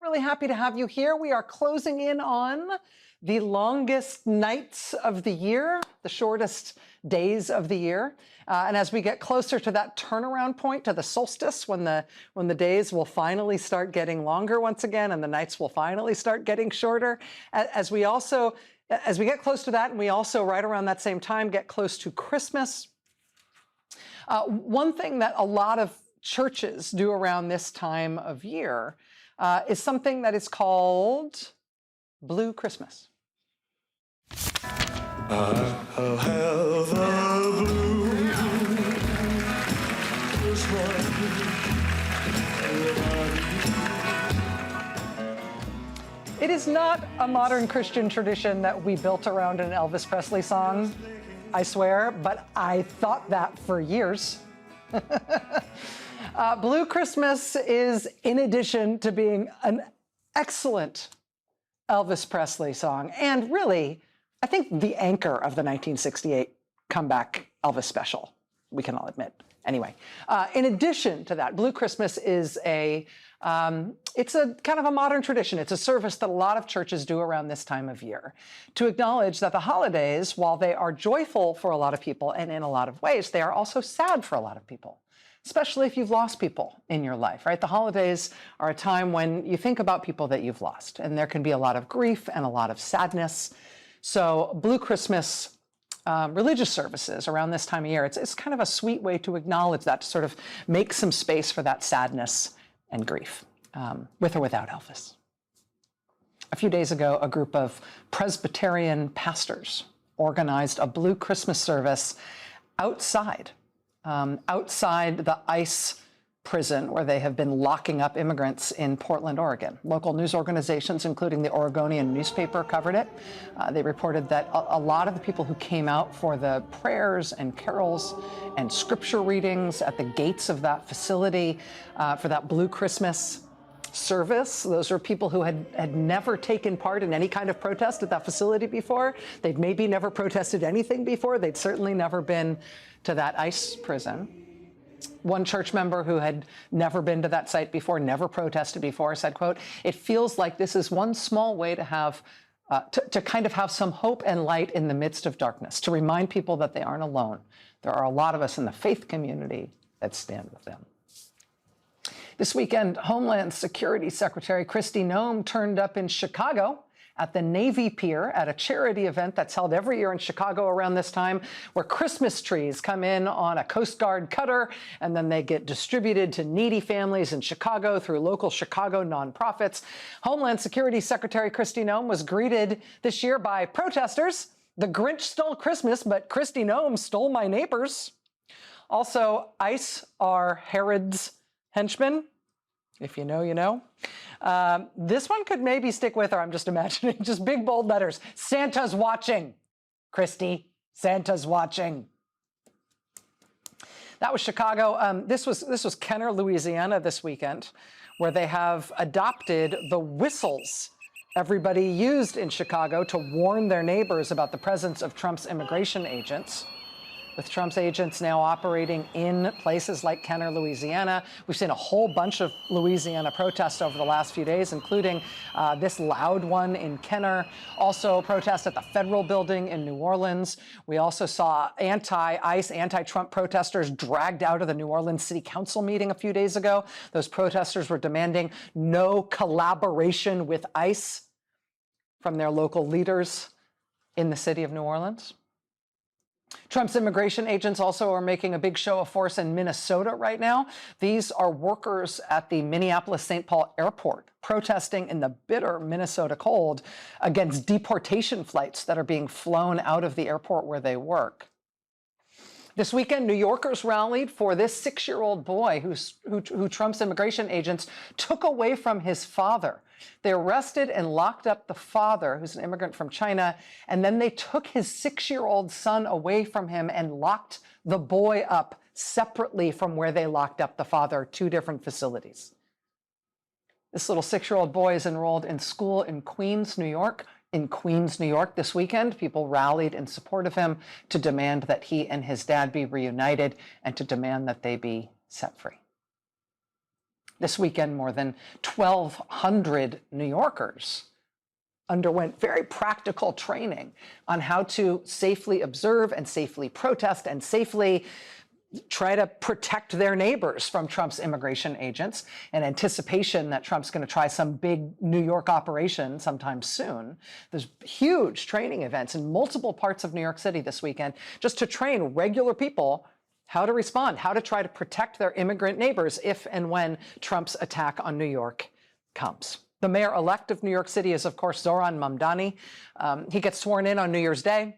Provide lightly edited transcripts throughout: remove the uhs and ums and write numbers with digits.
Really happy to have you here. We are closing in on the longest nights of the year, the shortest days of the year. And as we get closer to that turnaround point, to the solstice, when the days will finally start getting longer once again and the nights will finally start getting shorter, as we get close to that, and we also right around that same time get close to Christmas. One thing that a lot of churches do around this time of year is something that is called Blue Christmas. I'll have a blue Christmas. It is not a modern Christian tradition that we built around an Elvis Presley song, I swear, but I thought that for years. Blue Christmas is, in addition to being an excellent Elvis Presley song, and really, I think the anchor of the 1968 comeback Elvis special, we can all admit. Anyway, in addition to that, Blue Christmas is it's a kind of a modern tradition. It's a service that a lot of churches do around this time of year to acknowledge that the holidays, while they are joyful for a lot of people and in a lot of ways, they are also sad for a lot of people, especially if you've lost people in your life, right? The holidays are a time when you think about people that you've lost, and there can be a lot of grief and a lot of sadness. So Blue Christmas religious services around this time of year, it's kind of a sweet way to acknowledge that, to sort of make some space for that sadness and grief, with or without Elvis. A few days ago, a group of Presbyterian pastors organized a Blue Christmas service outside the ICE prison where they have been locking up immigrants in Portland, Oregon. Local news organizations, including the Oregonian newspaper, covered it. They reported that a lot of the people who came out for the prayers and carols and scripture readings at the gates of that facility for that Blue Christmas service, those are people who had never taken part in any kind of protest at that facility before. They'd maybe never protested anything before. They'd certainly never been to that ICE prison. One church member who had never been to that site before, never protested before, said, quote, "It feels like this is one small way to have, to kind of have some hope and light in the midst of darkness, to remind people that they aren't alone. There are a lot of us in the faith community that stand with them." This weekend, Homeland Security Secretary Kristi Noem turned up in Chicago at the Navy Pier at a charity event that's held every year in Chicago around this time, where Christmas trees come in on a Coast Guard cutter, and then they get distributed to needy families in Chicago through local Chicago nonprofits. Homeland Security Secretary Kristi Noem was greeted this year by protesters. "The Grinch stole Christmas, but Kristi Noem stole my neighbors." Also, ICE are Herod's henchmen. If you know, you know. This one could maybe stick with her, I'm just imagining. Just big, bold letters. "Santa's watching, Kristi. Santa's watching." That was Chicago. This was Kenner, Louisiana this weekend, where they have adopted the whistles everybody used in Chicago to warn their neighbors about the presence of Trump's immigration agents. With Trump's agents now operating in places like Kenner, Louisiana. We've seen a whole bunch of Louisiana protests over the last few days, including this loud one in Kenner. Also protests at the Federal Building in New Orleans. We also saw anti-ICE, anti-Trump protesters dragged out of the New Orleans City Council meeting a few days ago. Those protesters were demanding no collaboration with ICE from their local leaders in the city of New Orleans. Trump's immigration agents also are making a big show of force in Minnesota right now. These are workers at the Minneapolis-St. Paul airport protesting in the bitter Minnesota cold against deportation flights that are being flown out of the airport where they work. This weekend, New Yorkers rallied for this 6-year-old boy who Trump's immigration agents took away from his father. They arrested and locked up the father, who's an immigrant from China, and then they took his 6-year-old son away from him and locked the boy up separately from where they locked up the father, 2 different facilities. This little 6-year-old boy is enrolled in school in Queens, New York. In Queens, New York this weekend, people rallied in support of him to demand that he and his dad be reunited and to demand that they be set free. This weekend, more than 1,200 New Yorkers underwent very practical training on how to safely observe and safely protest and safely try to protect their neighbors from Trump's immigration agents in anticipation that Trump's going to try some big New York operation sometime soon. There's huge training events in multiple parts of New York City this weekend just to train regular people how to respond, how to try to protect their immigrant neighbors if and when Trump's attack on New York comes. The mayor-elect of New York City is, of course, Zohran Mamdani. He gets sworn in on New Year's Day.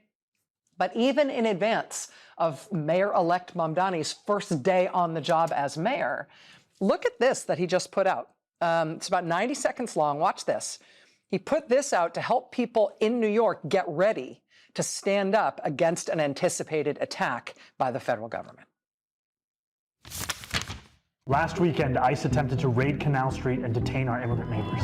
But even in advance of Mayor-elect Mamdani's first day on the job as mayor, look at this that he just put out. It's about 90 seconds long. Watch this. He put this out to help people in New York get ready to stand up against an anticipated attack by the federal government. Last weekend, ICE attempted to raid Canal Street and detain our immigrant neighbors.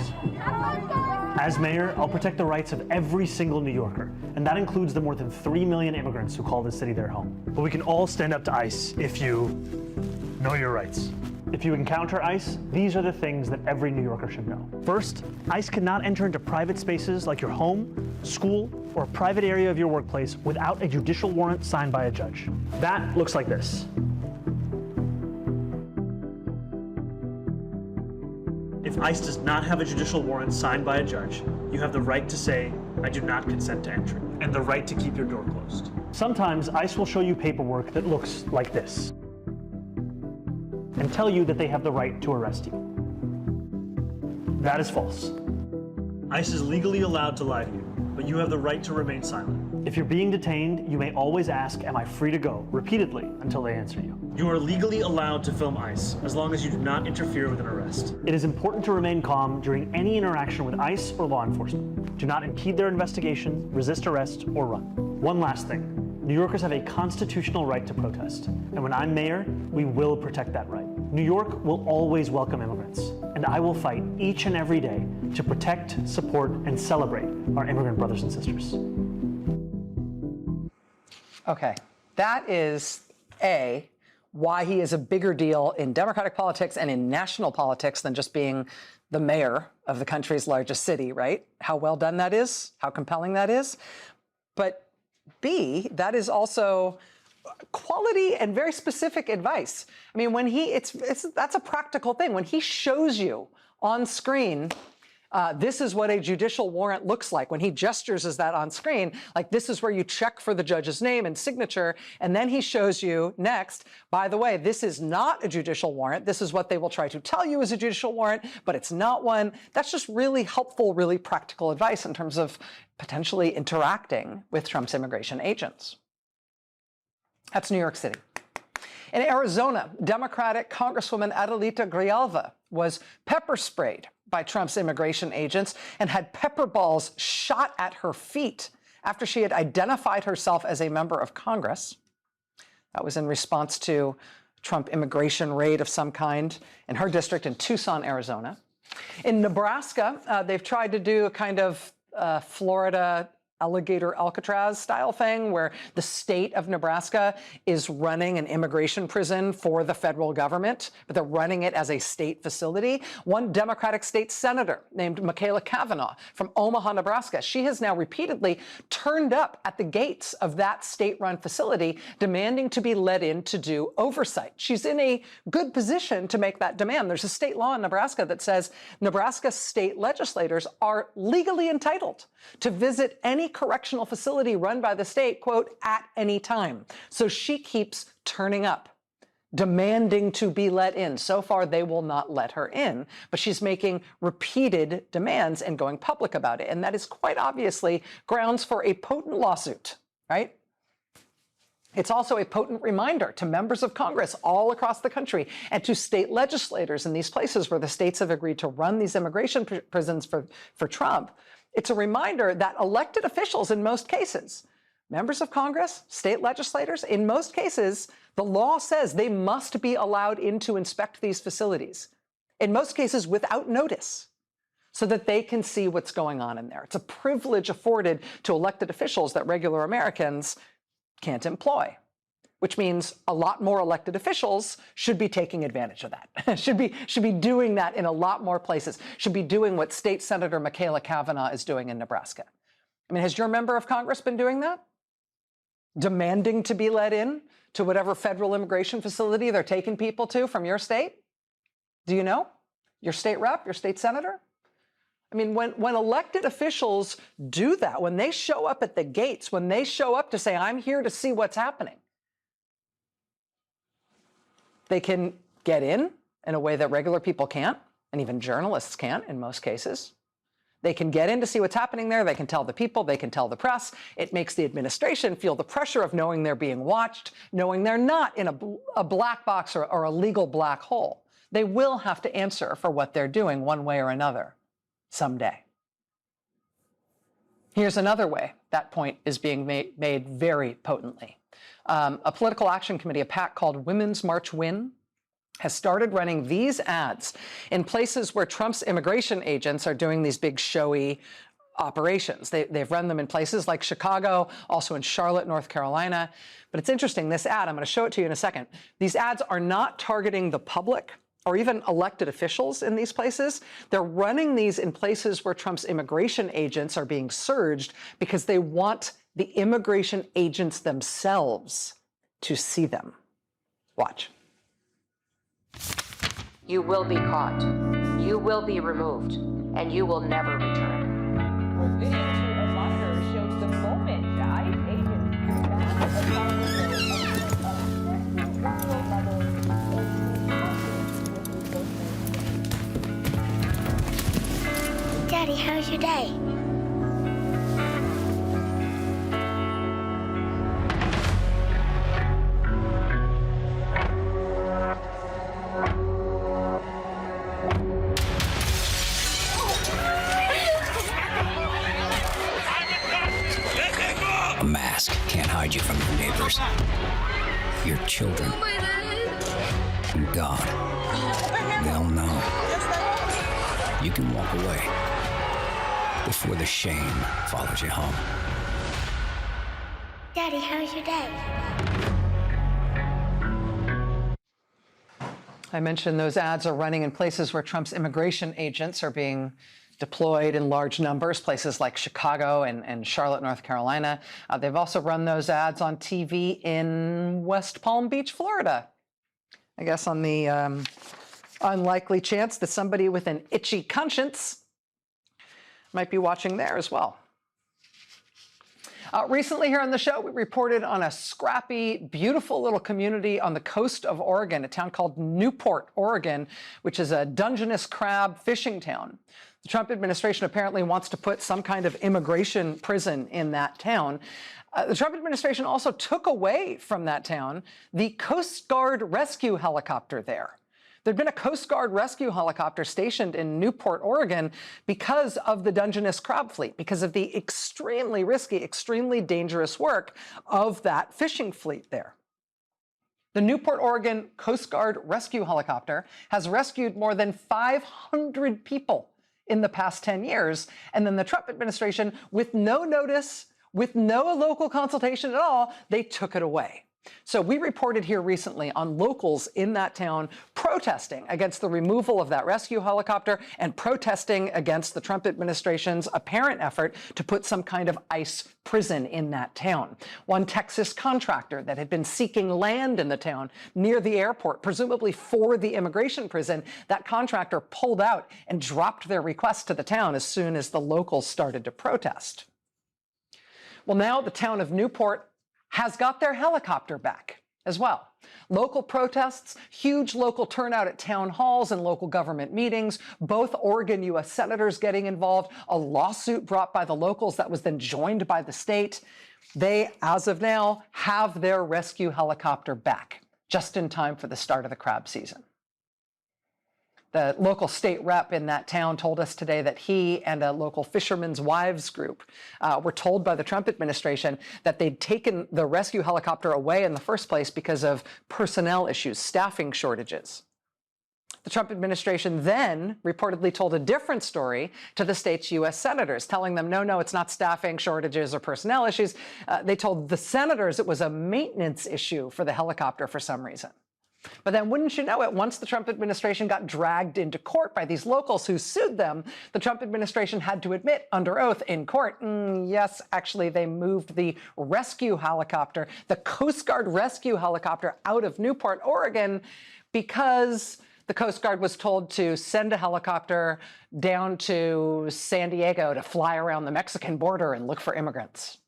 As mayor, I'll protect the rights of every single New Yorker, and that includes the more than 3 million immigrants who call this city their home. But we can all stand up to ICE if you know your rights. If you encounter ICE, these are the things that every New Yorker should know. First, ICE cannot enter into private spaces like your home, school, or a private area of your workplace without a judicial warrant signed by a judge. That looks like this. If ICE does not have a judicial warrant signed by a judge, you have the right to say, "I do not consent to entry," and the right to keep your door closed. Sometimes ICE will show you paperwork that looks like this and tell you that they have the right to arrest you. That is false. ICE is legally allowed to lie to you, but you have the right to remain silent. If you're being detained, you may always ask, "Am I free to go?" repeatedly until they answer you. You are legally allowed to film ICE as long as you do not interfere with an arrest. It is important to remain calm during any interaction with ICE or law enforcement. Do not impede their investigation, resist arrest, or run. One last thing. New Yorkers have a constitutional right to protest, and when I'm mayor, we will protect that right. New York will always welcome immigrants, and I will fight each and every day to protect, support, and celebrate our immigrant brothers and sisters. Okay, that is why he is a bigger deal in Democratic politics and in national politics than just being the mayor of the country's largest city, right? How well done that is, how compelling that is. But B, that is also quality and very specific advice. I mean, when that's a practical thing. When he shows you on screen, this is what a judicial warrant looks like. When he gestures as that on screen, like this is where you check for the judge's name and signature, and then he shows you next, by the way, this is not a judicial warrant. This is what they will try to tell you is a judicial warrant, but it's not one. That's just really helpful, really practical advice in terms of potentially interacting with Trump's immigration agents. That's New York City. In Arizona, Democratic Congresswoman Adelita Grijalva was pepper sprayed by Trump's immigration agents and had pepper balls shot at her feet after she had identified herself as a member of Congress. That was in response to Trump immigration raid of some kind in her district in Tucson, Arizona. In Nebraska, they've tried to do a kind of Florida alligator Alcatraz style thing where the state of Nebraska is running an immigration prison for the federal government, but they're running it as a state facility. One Democratic state senator named Michaela Cavanaugh from Omaha, Nebraska, she has now repeatedly turned up at the gates of that state-run facility demanding to be let in to do oversight. She's in a good position to make that demand. There's a state law in Nebraska that says Nebraska state legislators are legally entitled to visit any correctional facility run by the state, quote, at any time. So she keeps turning up, demanding to be let in. So far, they will not let her in, but she's making repeated demands and going public about it. And that is quite obviously grounds for a potent lawsuit, right? It's also a potent reminder to members of Congress all across the country and to state legislators in these places where the states have agreed to run these immigration prisons for Trump. It's a reminder that elected officials in most cases, members of Congress, state legislators, in most cases, the law says they must be allowed in to inspect these facilities, in most cases without notice, so that they can see what's going on in there. It's a privilege afforded to elected officials that regular Americans can't employ, which means a lot more elected officials should be taking advantage of that, should be doing that in a lot more places, should be doing what State Senator Michaela Cavanaugh is doing in Nebraska. I mean, has your member of Congress been doing that? Demanding to be let in to whatever federal immigration facility they're taking people to from your state? Do you know? Your state rep, your state senator? I mean, when elected officials do that, when they show up at the gates, when they show up to say, I'm here to see what's happening, they can get in a way that regular people can't, and even journalists can't in most cases. They can get in to see what's happening there. They can tell the people, they can tell the press. It makes the administration feel the pressure of knowing they're being watched, knowing they're not in a black box or a legal black hole. They will have to answer for what they're doing one way or another someday. Here's another way that point is being made very potently. A political action committee, a PAC called Women's March Win, has started running these ads in places where Trump's immigration agents are doing these big showy operations. They've run them in places like Chicago, also in Charlotte, North Carolina. But it's interesting, this ad, I'm going to show it to you in a second. These ads are not targeting the public or even elected officials in these places. They're running these in places where Trump's immigration agents are being surged because they want the immigration agents themselves to see them. Watch. You will be caught. You will be removed, and you will never return. Well, video to a monitor shows the moment the ICE agents Daddy, how's your day? A mask can't hide you from your neighbors, your children, and God. They'll know. You can walk away before the shame follows you home. Daddy, how's your day? I mentioned those ads are running in places where Trump's immigration agents are being deployed in large numbers, places like Chicago and Charlotte, North Carolina. They've also run those ads on TV in West Palm Beach, Florida. I guess on the unlikely chance that somebody with an itchy conscience might be watching there as well. Recently here on the show, we reported on a scrappy, beautiful little community on the coast of Oregon, a town called Newport, Oregon, which is a Dungeness crab fishing town. The Trump administration apparently wants to put some kind of immigration prison in that town. The Trump administration also took away from that town the Coast Guard rescue helicopter there. There'd been a Coast Guard rescue helicopter stationed in Newport, Oregon, because of the Dungeness crab fleet, because of the extremely risky, extremely dangerous work of that fishing fleet there. The Newport, Oregon Coast Guard rescue helicopter has rescued more than 500 people in the past 10 years. And then the Trump administration, with no notice, with no local consultation at all, they took it away. So we reported here recently on locals in that town protesting against the removal of that rescue helicopter and protesting against the Trump administration's apparent effort to put some kind of ICE prison in that town. One Texas contractor that had been seeking land in the town near the airport, presumably for the immigration prison, that contractor pulled out and dropped their request to the town as soon as the locals started to protest. Well, now the town of Newport has got their helicopter back as well. Local protests, huge local turnout at town halls and local government meetings, both Oregon U.S. senators getting involved, a lawsuit brought by the locals that was then joined by the state. They, as of now, have their rescue helicopter back, just in time for the start of the crab season. The local state rep in that town told us today that he and a local fishermen's wives group were told by the Trump administration that they'd taken the rescue helicopter away in the first place because of personnel issues, staffing shortages. The Trump administration then reportedly told a different story to the state's U.S. senators, telling them, no, it's not staffing shortages or personnel issues. They told the senators it was a maintenance issue for the helicopter for some reason. But then, wouldn't you know it, once the Trump administration got dragged into court by these locals who sued them, the Trump administration had to admit under oath in court, yes, actually, they moved the rescue helicopter, the Coast Guard rescue helicopter, out of Newport, Oregon, because the Coast Guard was told to send a helicopter down to San Diego to fly around the Mexican border and look for immigrants.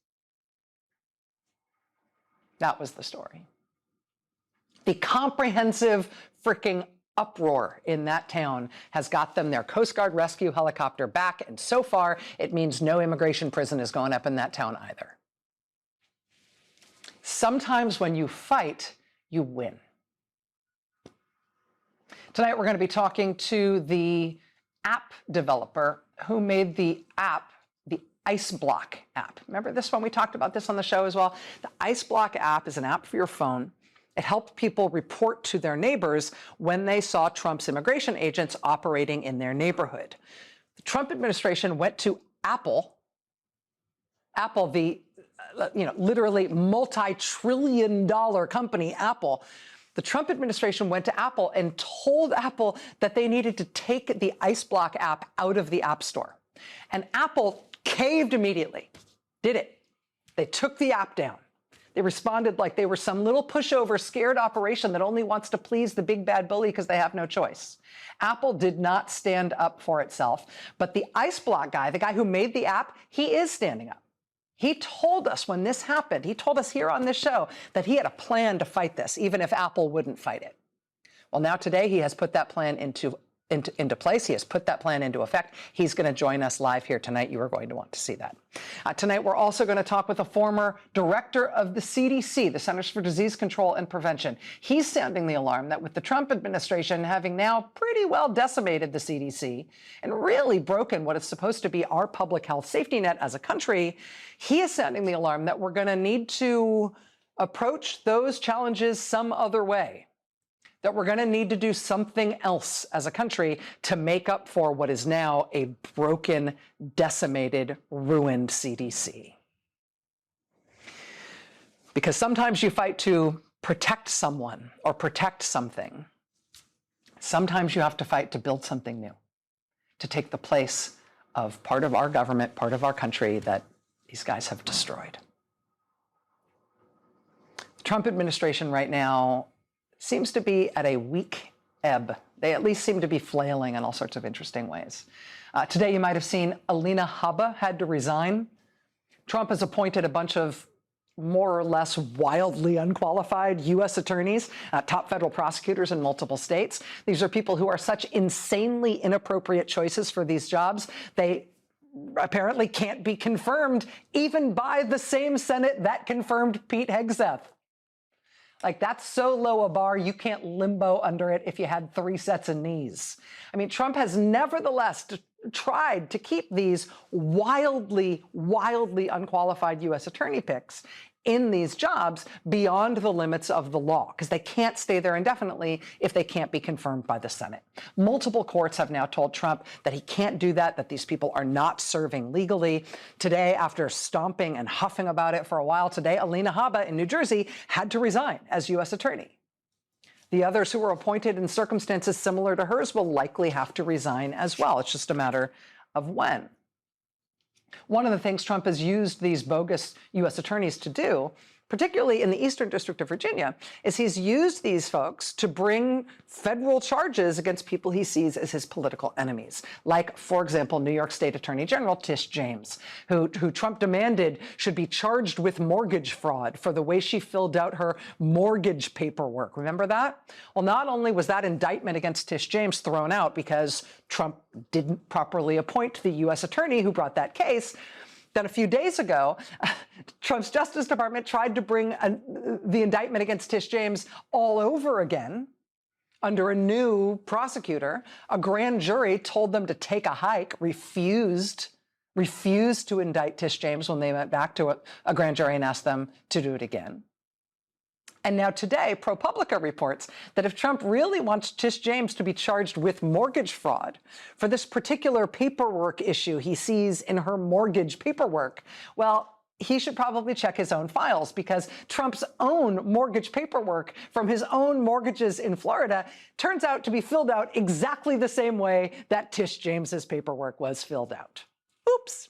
That was the story. The comprehensive freaking uproar in that town has got them their Coast Guard rescue helicopter back, and so far it means no immigration prison is going up in that town either. Sometimes when you fight, you win. Tonight we're going to be talking to the app developer who made the app, the IceBlock app. Remember this one? We talked about this on the show as well. The IceBlock app is an app for your phone. It helped people report to their neighbors when they saw Trump's immigration agents operating in their neighborhood. The Trump administration went to Apple, the literally multi-trillion-dollar company, Apple. The Trump administration went to Apple and told Apple that they needed to take the IceBlock app out of the App Store. And Apple caved immediately, did it. They took the app down. They responded like they were some little pushover, scared operation that only wants to please the big bad bully because they have no choice. Apple did not stand up for itself, but the IceBlock guy, the guy who made the app, he is standing up. He told us when this happened, he told us here on this show that he had a plan to fight this, even if Apple wouldn't fight it. Well, now today he has put that plan into place. He has put that plan into effect. He's going to join us live here tonight. You are going to want to see that. Tonight, we're also going to talk with a former director of the CDC, the Centers for Disease Control and Prevention. He's sounding the alarm that with the Trump administration having now pretty well decimated the CDC and really broken what is supposed to be our public health safety net as a country, he is sounding the alarm that we're going to need to approach those challenges some other way, that we're going to need to do something else as a country to make up for what is now a broken, decimated, ruined CDC. Because sometimes you fight to protect someone or protect something. Sometimes you have to fight to build something new, to take the place of part of our government, part of our country that these guys have destroyed. The Trump administration right now seems to be at a weak ebb. They at least seem to be flailing in all sorts of interesting ways. Today, you might have seen Alina Habba had to resign. Trump has appointed a bunch of more or less wildly unqualified U.S. attorneys, top federal prosecutors in multiple states. These are people who are such insanely inappropriate choices for these jobs. They apparently can't be confirmed even by the same Senate that confirmed Pete Hegseth. Like, that's so low a bar, you can't limbo under it if you had 3 sets of knees. I mean, Trump has nevertheless tried to keep these wildly, wildly unqualified U.S. attorney picks in these jobs beyond the limits of the law, because they can't stay there indefinitely if they can't be confirmed by the Senate. Multiple courts have now told Trump that he can't do that, that these people are not serving legally. Today, after stomping and huffing about it for a while today, Alina Habba in New Jersey had to resign as U.S. attorney. The others who were appointed in circumstances similar to hers will likely have to resign as well. It's just a matter of when. One of the things Trump has used these bogus U.S. attorneys to do, particularly in the Eastern District of Virginia, is he's used these folks to bring federal charges against people he sees as his political enemies. Like, for example, New York State Attorney General Tish James, who Trump demanded should be charged with mortgage fraud for the way she filled out her mortgage paperwork. Remember that? Well, not only was that indictment against Tish James thrown out because Trump didn't properly appoint the U.S. attorney who brought that case, then a few days ago, Trump's Justice Department tried to bring the indictment against Tish James all over again under a new prosecutor. A grand jury told them to take a hike, refused to indict Tish James when they went back to a grand jury and asked them to do it again. And now today, ProPublica reports that if Trump really wants Tish James to be charged with mortgage fraud for this particular paperwork issue he sees in her mortgage paperwork, well, he should probably check his own files, because Trump's own mortgage paperwork from his own mortgages in Florida turns out to be filled out exactly the same way that Tish James's paperwork was filled out. Oops.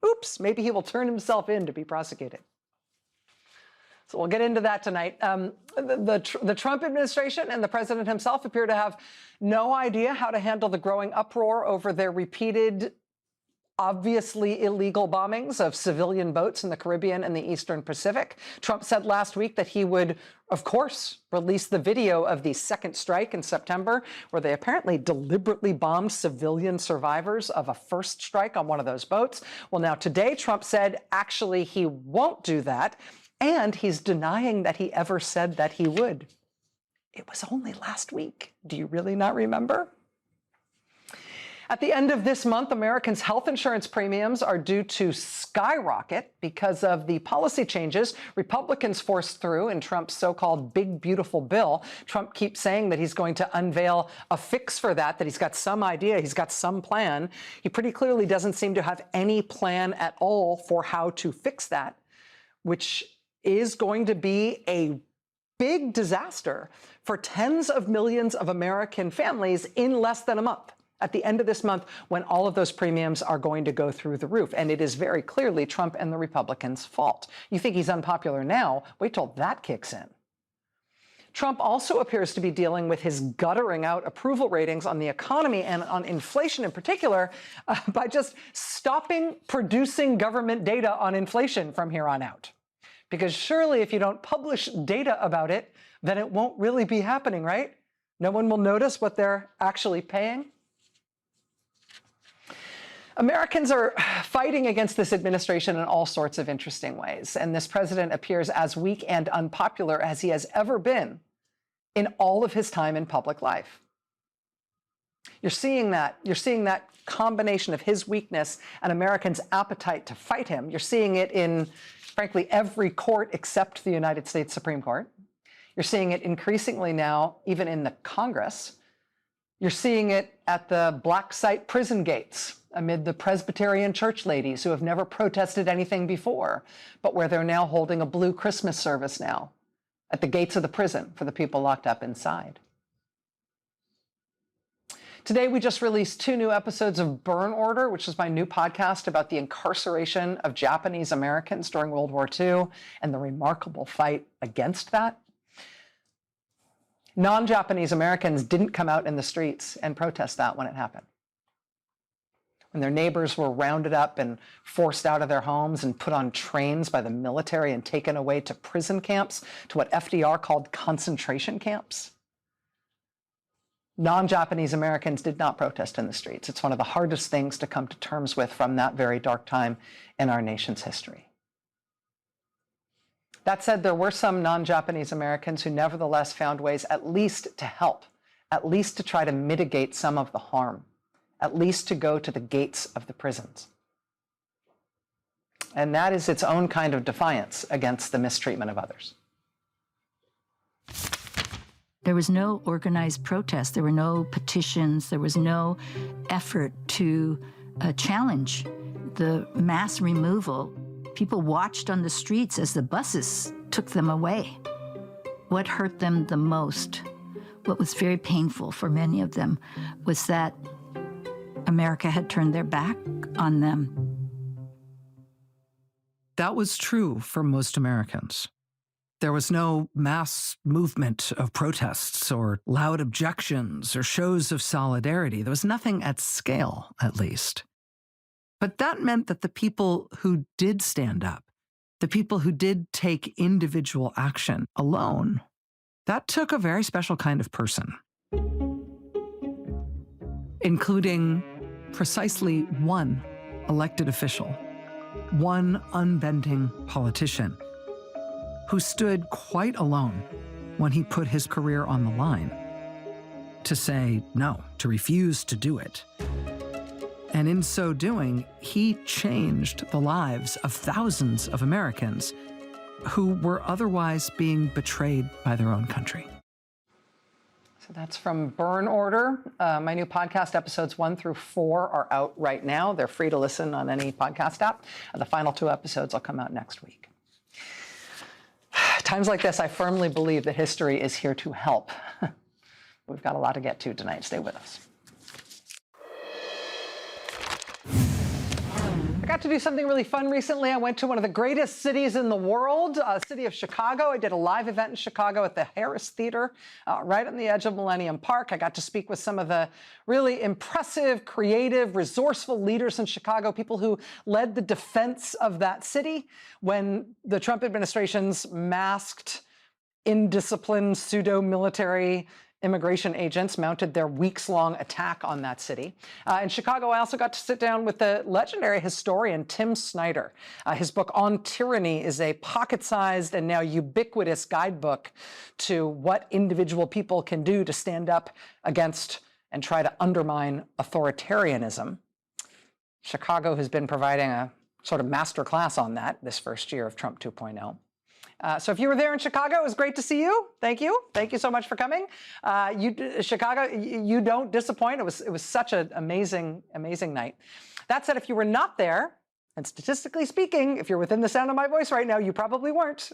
Oops, maybe he will turn himself in to be prosecuted. So we'll get into that tonight. The Trump administration and the president himself appear to have no idea how to handle the growing uproar over their repeated, obviously illegal bombings of civilian boats in the Caribbean and the Eastern Pacific. Trump said last week that he would, of course, release the video of the second strike in September, where they apparently deliberately bombed civilian survivors of a first strike on one of those boats. Well, now today, Trump said actually he won't do that, and he's denying that he ever said that he would. It was only last week. Do you really not remember? At the end of this month, Americans' health insurance premiums are due to skyrocket because of the policy changes Republicans forced through in Trump's so-called big, beautiful bill. Trump keeps saying that he's going to unveil a fix for that he's got some idea, he's got some plan. He pretty clearly doesn't seem to have any plan at all for how to fix that, which is going to be a big disaster for tens of millions of American families in less than a month. At the end of this month, when all of those premiums are going to go through the roof. And it is very clearly Trump and the Republicans' fault. You think he's unpopular now? Wait till that kicks in. Trump also appears to be dealing with his guttering out approval ratings on the economy and on inflation in particular by just stopping producing government data on inflation from here on out. Because surely if you don't publish data about it, then it won't really be happening, right? No one will notice what they're actually paying. Americans are fighting against this administration in all sorts of interesting ways, and this president appears as weak and unpopular as he has ever been in all of his time in public life. You're seeing that combination of his weakness and Americans' appetite to fight him. You're seeing it in, frankly, every court except the United States Supreme Court. You're seeing it increasingly now, even in the Congress. You're seeing it at the black site prison gates amid the Presbyterian church ladies who have never protested anything before, but where they're now holding a blue Christmas service now at the gates of the prison for the people locked up inside. Today, we just released 2 new episodes of Burn Order, which is my new podcast about the incarceration of Japanese Americans during World War II and the remarkable fight against that. Non-Japanese Americans didn't come out in the streets and protest that when it happened. When their neighbors were rounded up and forced out of their homes and put on trains by the military and taken away to prison camps, to what FDR called concentration camps. Non-Japanese Americans did not protest in the streets. It's one of the hardest things to come to terms with from that very dark time in our nation's history. That said, there were some non-Japanese Americans who nevertheless found ways at least to help, at least to try to mitigate some of the harm, at least to go to the gates of the prisons. And that is its own kind of defiance against the mistreatment of others. There was no organized protest. There were no petitions. There was no effort to challenge the mass removal. People watched on the streets as the buses took them away. What hurt them the most, what was very painful for many of them, was that America had turned their back on them. That was true for most Americans. There was no mass movement of protests or loud objections or shows of solidarity. There was nothing at scale, at least. But that meant that the people who did stand up, the people who did take individual action alone, that took a very special kind of person, including precisely one elected official, one unbending politician who stood quite alone when he put his career on the line to say no, to refuse to do it. And in so doing, he changed the lives of thousands of Americans who were otherwise being betrayed by their own country. So that's from Burn Order. My new podcast, episodes 1 through 4, are out right now. They're free to listen on any podcast app. The final 2 episodes will come out next week. Times like this, I firmly believe that history is here to help. We've got a lot to get to tonight. Stay with us. I got to do something really fun recently. I went to one of the greatest cities in the world, city of Chicago. I did a live event in Chicago at the Harris Theater, right on the edge of Millennium Park. I got to speak with some of the really impressive, creative, resourceful leaders in Chicago, people who led the defense of that city when the Trump administration's masked, indisciplined, pseudo-military immigration agents mounted their weeks-long attack on that city. In Chicago, I also got to sit down with the legendary historian Tim Snyder. His book On Tyranny is a pocket-sized and now ubiquitous guidebook to what individual people can do to stand up against and try to undermine authoritarianism. Chicago has been providing a sort of master class on that this first year of Trump 2.0. So if you were there in Chicago, it was great to see you. Thank you. Thank you so much for coming. Chicago, you don't disappoint. It was such an amazing, amazing night. That said, if you were not there, and statistically speaking, if you're within the sound of my voice right now, you probably weren't.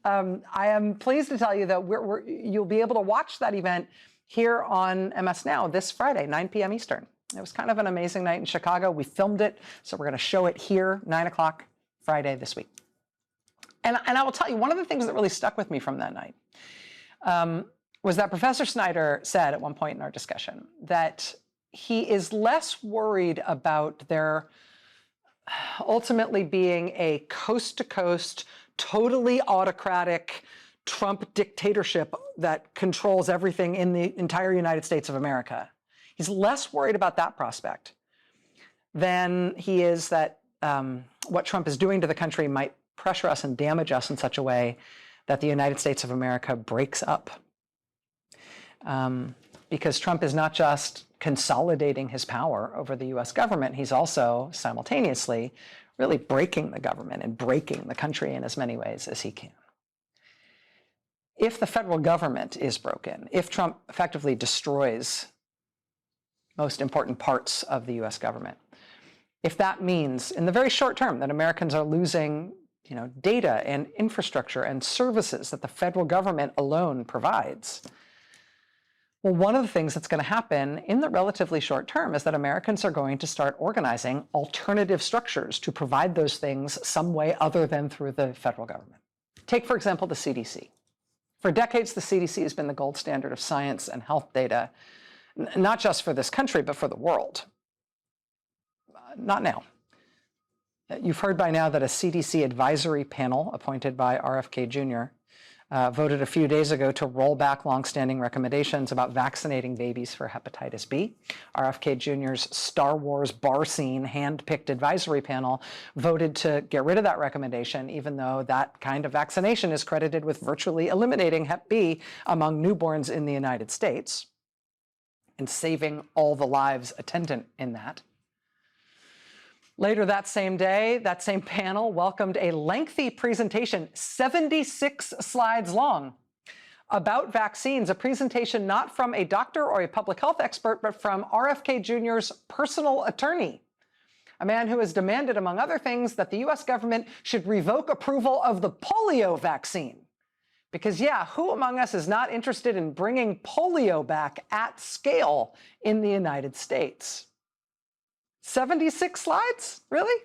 I am pleased to tell you that you'll be able to watch that event here on MS Now this Friday, 9 p.m. Eastern. It was kind of an amazing night in Chicago. We filmed it, so we're going to show it here, 9 o'clock Friday this week. And I will tell you, one of the things that really stuck with me from that night was that Professor Snyder said at one point in our discussion that he is less worried about there ultimately being a coast-to-coast, totally autocratic Trump dictatorship that controls everything in the entire United States of America. He's less worried about that prospect than he is that what Trump is doing to the country might pressure us and damage us in such a way that the United States of America breaks up. Because Trump is not just consolidating his power over the US government, he's also simultaneously really breaking the government and breaking the country in as many ways as he can. If the federal government is broken, if Trump effectively destroys most important parts of the US government, if that means in the very short term that Americans are losing data and infrastructure and services that the federal government alone provides, well, one of the things that's going to happen in the relatively short term is that Americans are going to start organizing alternative structures to provide those things some way other than through the federal government. Take, for example, the CDC. For decades, the CDC has been the gold standard of science and health data, not just for this country, but for the world. Not now. You've heard by now that a CDC advisory panel appointed by RFK Jr. Voted a few days ago to roll back longstanding recommendations about vaccinating babies for hepatitis B. RFK Jr.'s Star Wars bar scene hand-picked advisory panel voted to get rid of that recommendation, even though that kind of vaccination is credited with virtually eliminating Hep B among newborns in the United States and saving all the lives attendant in that. Later that same day, that same panel welcomed a lengthy presentation, 76 slides long, about vaccines, a presentation not from a doctor or a public health expert, but from RFK Jr.'s personal attorney, a man who has demanded, among other things, that the US government should revoke approval of the polio vaccine. Because, yeah, who among us is not interested in bringing polio back at scale in the United States? 76 slides? Really?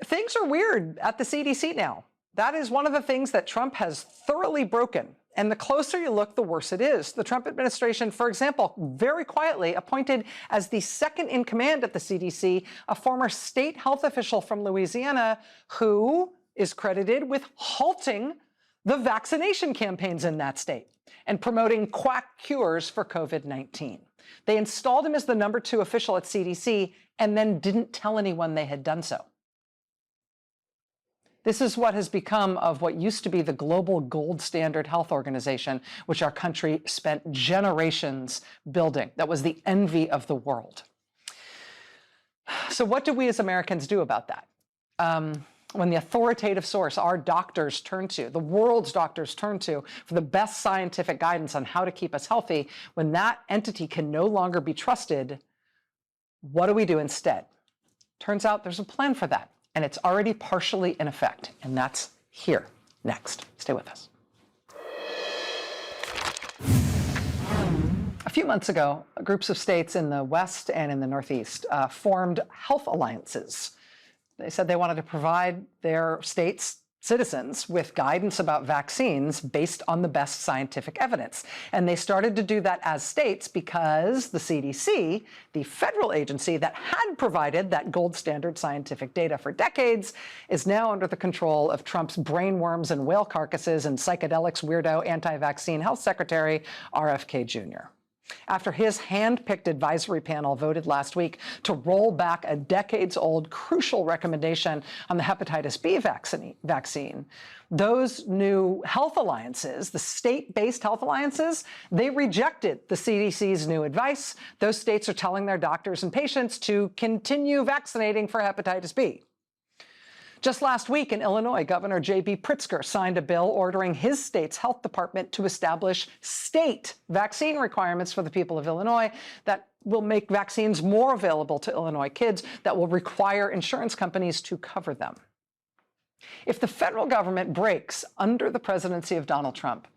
Things are weird at the CDC now. That is one of the things that Trump has thoroughly broken. And the closer you look, the worse it is. The Trump administration, for example, very quietly appointed as the second in command at the CDC a former state health official from Louisiana who is credited with halting the vaccination campaigns in that state and promoting quack cures for COVID-19. They installed him as the #2 official at CDC and then didn't tell anyone they had done so. This is what has become of what used to be the global gold standard health organization, which our country spent generations building. That was the envy of the world. So what do we as Americans do about that? when the authoritative source our doctors turn to, the world's doctors turn to for the best scientific guidance on how to keep us healthy, when that entity can no longer be trusted, what do we do instead? Turns out there's a plan for that, and it's already partially in effect, and that's here next. Stay with us. A few months ago, groups of states in the West and in the Northeast formed health alliances. They said they wanted to provide their states' citizens with guidance about vaccines based on the best scientific evidence. And they started to do that as states because the CDC, the federal agency that had provided that gold standard scientific data for decades, is now under the control of Trump's brainworms and whale carcasses and psychedelics weirdo anti-vaccine health secretary, RFK Jr. After his hand-picked advisory panel voted last week to roll back a decades-old crucial recommendation on the hepatitis B vaccine, those new health alliances, the state-based health alliances, they rejected the CDC's new advice. Those states are telling their doctors and patients to continue vaccinating for hepatitis B. Just last week in Illinois, Governor J.B. Pritzker signed a bill ordering his state's health department to establish state vaccine requirements for the people of Illinois that will make vaccines more available to Illinois kids, that will require insurance companies to cover them. If the federal government breaks under the presidency of Donald Trump,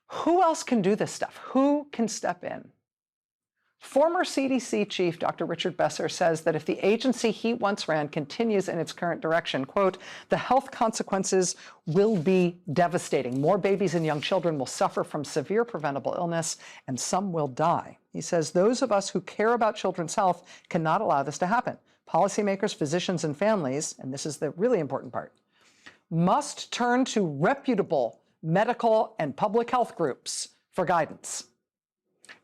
who else can do this stuff? Who can step in? Former CDC chief Dr. Richard Besser says that if the agency he once ran continues in its current direction, quote, the health consequences will be devastating. More babies and young children will suffer from severe preventable illness, and some will die. He says those of us who care about children's health cannot allow this to happen. Policymakers, physicians, and families, and this is the really important part, must turn to reputable medical and public health groups for guidance.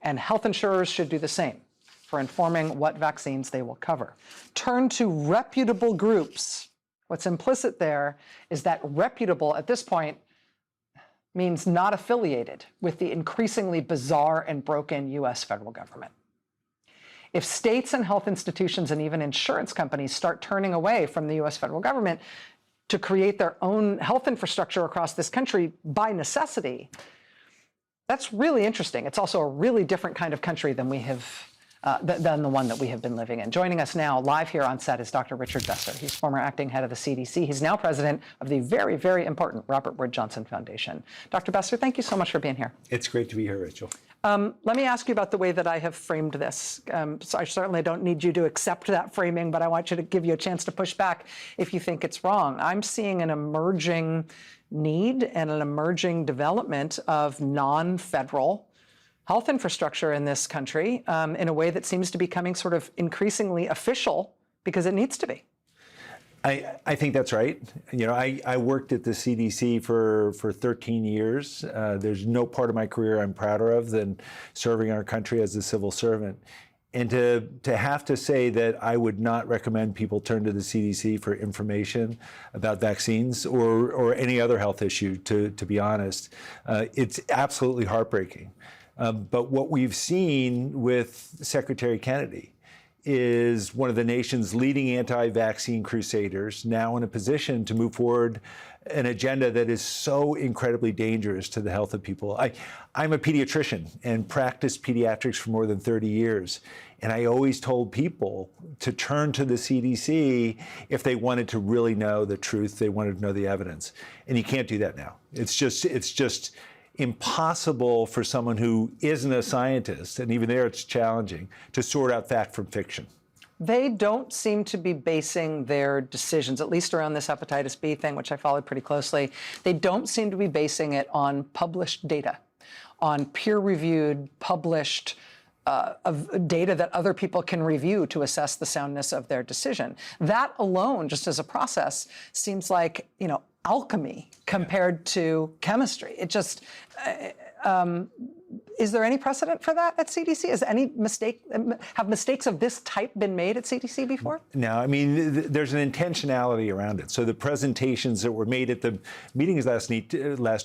And health insurers should do the same for informing what vaccines they will cover. Turn to reputable groups. What's implicit there is that reputable at this point means not affiliated with the increasingly bizarre and broken U.S. federal government. If states and health institutions and even insurance companies start turning away from the U.S. federal government to create their own health infrastructure across this country by necessity, that's really interesting. It's also a really different kind of country than we have, than the one that we have been living in. Joining us now, live here on set, is Dr. Richard Besser. He's former acting head of the CDC. He's now president of the very, very important Robert Wood Johnson Foundation. Dr. Besser, thank you so much for being here. It's great to be here, Rachel. Let me ask you about the way that I have framed this. So I certainly don't need you to accept that framing, but I want you to give you a chance to push back if you think it's wrong. I'm seeing an emerging need and an emerging development of non-federal health infrastructure in this country in a way that seems to be becoming sort of increasingly official because it needs to be. I think that's right. You know, I worked at the CDC for 13 years. There's no part of my career I'm prouder of than serving our country as a civil servant. And to have to say that I would not recommend people turn to the CDC for information about vaccines or any other health issue, to be honest, it's absolutely heartbreaking. But what we've seen with Secretary Kennedy is one of the nation's leading anti-vaccine crusaders now in a position to move forward an agenda that is so incredibly dangerous to the health of people. I'm a pediatrician and practiced pediatrics for more than 30 years. And I always told people to turn to the CDC if they wanted to really know the truth, they wanted to know the evidence. And you can't do that now. It's just impossible for someone who isn't a scientist, and even there it's challenging, to sort out fact from fiction. They don't seem to be basing their decisions, at least around this hepatitis B thing, which I followed pretty closely. They don't seem to be basing it on published data, on peer-reviewed, published of data that other people can review to assess the soundness of their decision. That alone, just as a process, seems like, you know, alchemy compared to chemistry. It just, Is there any precedent for that at CDC? Have mistakes of this type been made at CDC before? No, I mean, there's an intentionality around it. So the presentations that were made at the meetings last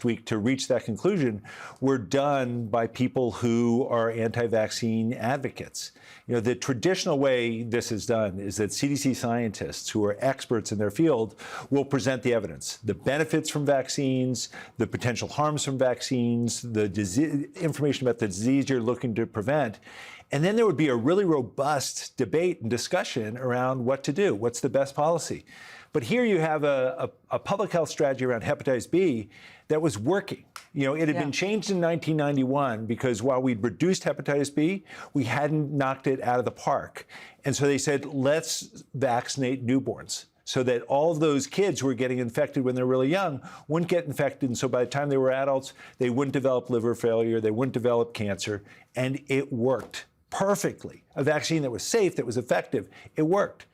week to reach that conclusion were done by people who are anti-vaccine advocates. You know, the traditional way this is done is that CDC scientists who are experts in their field will present the evidence, the benefits from vaccines, the potential harms from vaccines, the information about the disease you're looking to prevent. And then there would be a really robust debate and discussion around what to do, what's the best policy. But here you have a public health strategy around hepatitis B that was working. You know, it had been changed in 1991 because while we'd reduced hepatitis B, we hadn't knocked it out of the park. And so they said, let's vaccinate newborns so that all of those kids who were getting infected when they're really young wouldn't get infected. And so by the time they were adults, they wouldn't develop liver failure, they wouldn't develop cancer. And it worked perfectly. A vaccine that was safe, that was effective, it worked.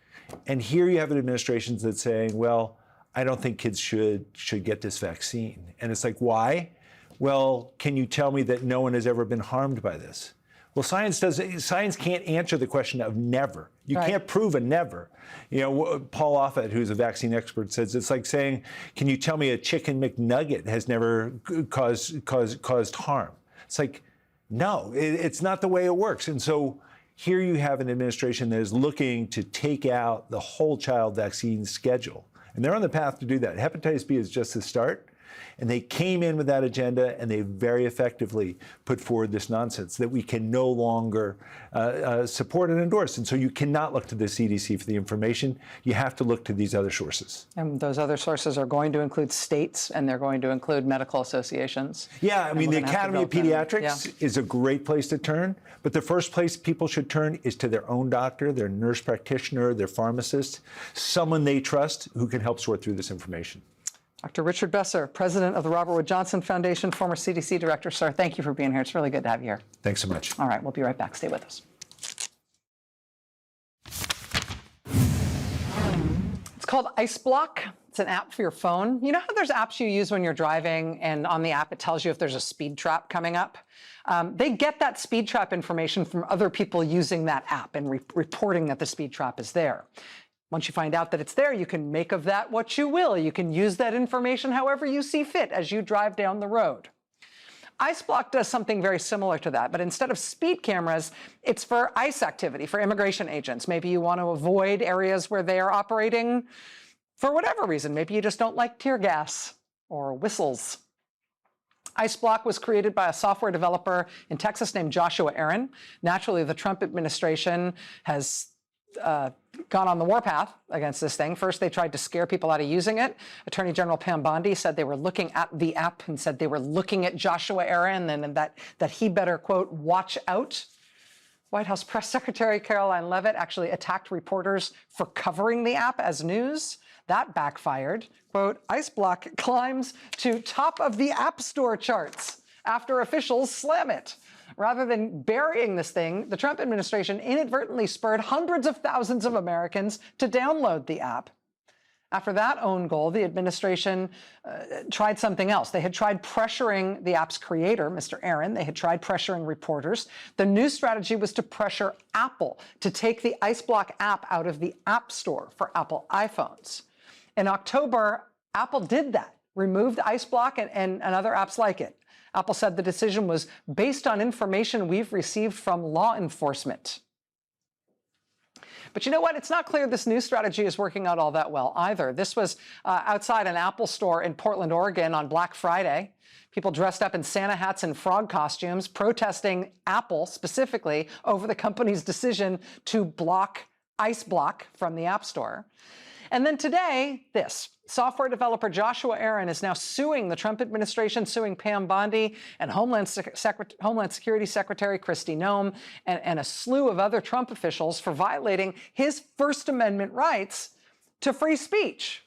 And here you have an administration that's saying, well, I don't think kids should get this vaccine. And it's like, why? Well, can you tell me that no one has ever been harmed by this? Well, science can't answer the question of never. You can't prove a never. You know, Paul Offit, who's a vaccine expert, says it's like saying, can you tell me a chicken McNugget has never caused harm? It's like, no, it's not the way it works. And so here you have an administration that is looking to take out the whole child vaccine schedule. And they're on the path to do that. Hepatitis B is just the start. And they came in with that agenda, and they very effectively put forward this nonsense that we can no longer support and endorse. And so you cannot look to the CDC for the information. You have to look to these other sources. And those other sources are going to include states, and they're going to include medical associations. Yeah, I mean, the Academy of Pediatrics is a great place to turn. But the first place people should turn is to their own doctor, their nurse practitioner, their pharmacist, someone they trust who can help sort through this information. Dr. Richard Besser, president of the Robert Wood Johnson Foundation, former CDC director. Sir, thank you for being here. It's really good to have you here. Thanks so much. All right, we'll be right back. Stay with us. It's called IceBlock. It's an app for your phone. You know how there's apps you use when you're driving, and on the app it tells you if there's a speed trap coming up? They get that speed trap information from other people using that app and reporting that the speed trap is there. Once you find out that it's there, you can make of that what you will. You can use that information however you see fit as you drive down the road. IceBlock does something very similar to that, but instead of speed cameras, it's for ICE activity, for immigration agents. Maybe you want to avoid areas where they are operating for whatever reason. Maybe you just don't like tear gas or whistles. IceBlock was created by a software developer in Texas named Joshua Aaron. Naturally, the Trump administration has gone on the warpath against this thing. First, they tried to scare people out of using it. Attorney General Pam Bondi said they were looking at the app and said they were looking at Joshua Aaron and that he better, quote, watch out. White House Press Secretary Caroline Leavitt actually attacked reporters for covering the app as news. That backfired. Quote, IceBlock climbs to top of the App Store charts after officials slam it. Rather than burying this thing, the Trump administration inadvertently spurred hundreds of thousands of Americans to download the app. After that own goal, the administration tried something else. They had tried pressuring the app's creator, Mr. Aaron. They had tried pressuring reporters. The new strategy was to pressure Apple to take the IceBlock app out of the App Store for Apple iPhones. In October, Apple did that, removed IceBlock and other apps like it. Apple said the decision was based on information we've received from law enforcement. But you know what? It's not clear this new strategy is working out all that well either. This was outside an Apple store in Portland, Oregon on Black Friday. People dressed up in Santa hats and frog costumes, protesting Apple specifically over the company's decision to block IceBlock from the App Store. And then today, this. Software developer Joshua Aaron is now suing the Trump administration, suing Pam Bondi and Homeland Security Secretary Kristi Noem and a slew of other Trump officials for violating his First Amendment rights to free speech.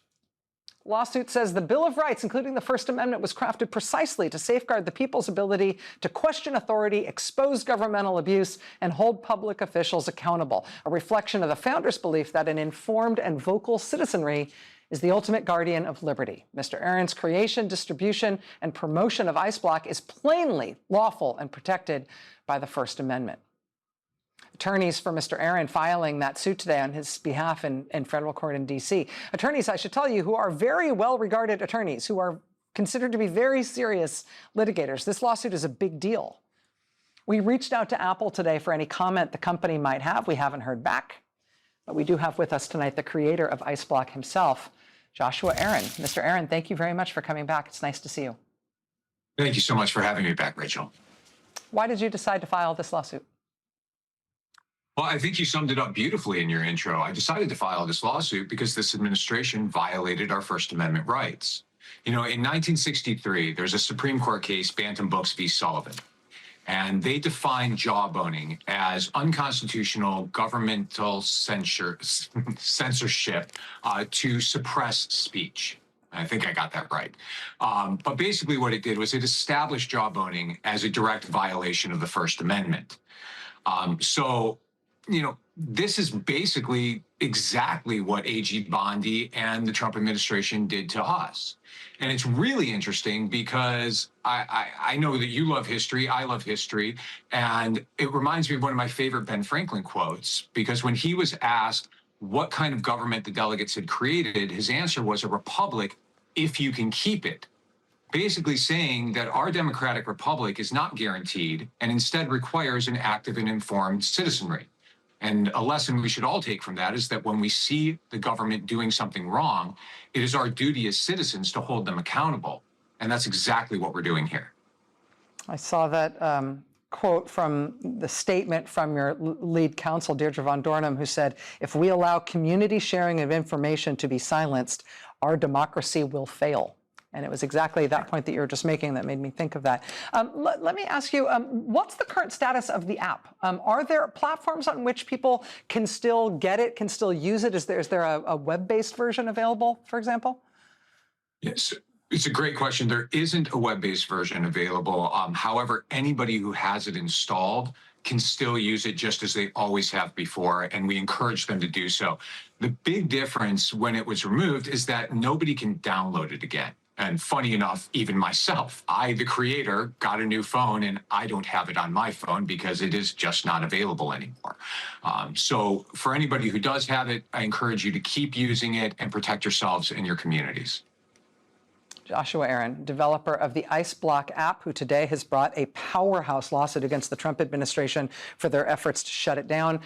Lawsuit says the Bill of Rights, including the First Amendment, was crafted precisely to safeguard the people's ability to question authority, expose governmental abuse, and hold public officials accountable, a reflection of the founders' belief that an informed and vocal citizenry is the ultimate guardian of liberty. Mr. Aaron's creation, distribution, and promotion of IceBlock is plainly lawful and protected by the First Amendment. Attorneys for Mr. Aaron filing that suit today on his behalf in federal court in D.C. Attorneys, I should tell you, who are very well-regarded attorneys, who are considered to be very serious litigators. This lawsuit is a big deal. We reached out to Apple today for any comment the company might have. We haven't heard back. But we do have with us tonight the creator of IceBlock himself, Joshua Aaron. Mr. Aaron, thank you very much for coming back. It's nice to see you. Thank you so much for having me back, Rachel. Why did you decide to file this lawsuit? Well, I think you summed it up beautifully in your intro. I decided to file this lawsuit because this administration violated our First Amendment rights. You know, in 1963, there's a Supreme Court case, Bantam Books v. Sullivan, and they defined jawboning as unconstitutional governmental censorship to suppress speech. I think I got that right. But basically what it did was it established jawboning as a direct violation of the First Amendment. So, you know, this is basically exactly what AG Bondi and the Trump administration did to us. And it's really interesting because I know that you love history, I love history, and it reminds me of one of my favorite Ben Franklin quotes, because when he was asked what kind of government the delegates had created, his answer was a republic if you can keep it. Basically saying that our democratic republic is not guaranteed and instead requires an active and informed citizenry. And a lesson we should all take from that is that when we see the government doing something wrong, it is our duty as citizens to hold them accountable. And that's exactly what we're doing here. I saw that quote from the statement from your lead counsel, Deirdre Von Dornum, who said, if we allow community sharing of information to be silenced, our democracy will fail. And it was exactly that point that you were just making that made me think of that. Let me ask you, what's the current status of the app? Are there platforms on which people can still get it, can still use it? Is there a web-based version available, for example? Yes, it's a great question. There isn't a web-based version available. However, anybody who has it installed can still use it just as they always have before, and we encourage them to do so. The big difference when it was removed is that nobody can download it again. And funny enough, even myself, the creator, got a new phone and I don't have it on my phone because it is just not available anymore. So for anybody who does have it, I encourage you to keep using it and protect yourselves and your communities. Joshua Aaron, developer of the IceBlock app, who today has brought a powerhouse lawsuit against the Trump administration for their efforts to shut it down.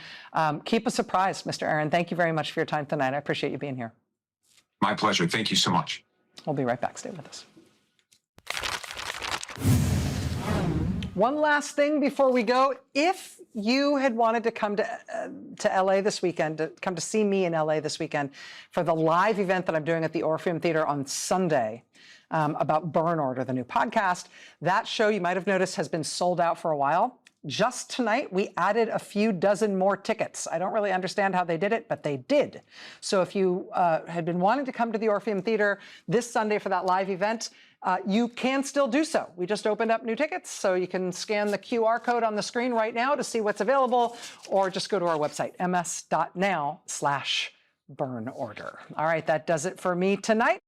Keep us apprised, Mr. Aaron. Thank you very much for your time tonight. I appreciate you being here. My pleasure. Thank you so much. We'll be right back. Stay with us. One last thing before we go. If you had wanted to come to LA this weekend, to come to see me in LA this weekend for the live event that I'm doing at the Orpheum Theater on Sunday about Burn Order, the new podcast, that show, you might have noticed, has been sold out for a while. Just tonight, we added a few dozen more tickets. I don't really understand how they did it, but they did. So if you had been wanting to come to the Orpheum Theater this Sunday for that live event, you can still do so. We just opened up new tickets, so you can scan the QR code on the screen right now to see what's available, or just go to our website, ms.now/burnorder. All right, that does it for me tonight.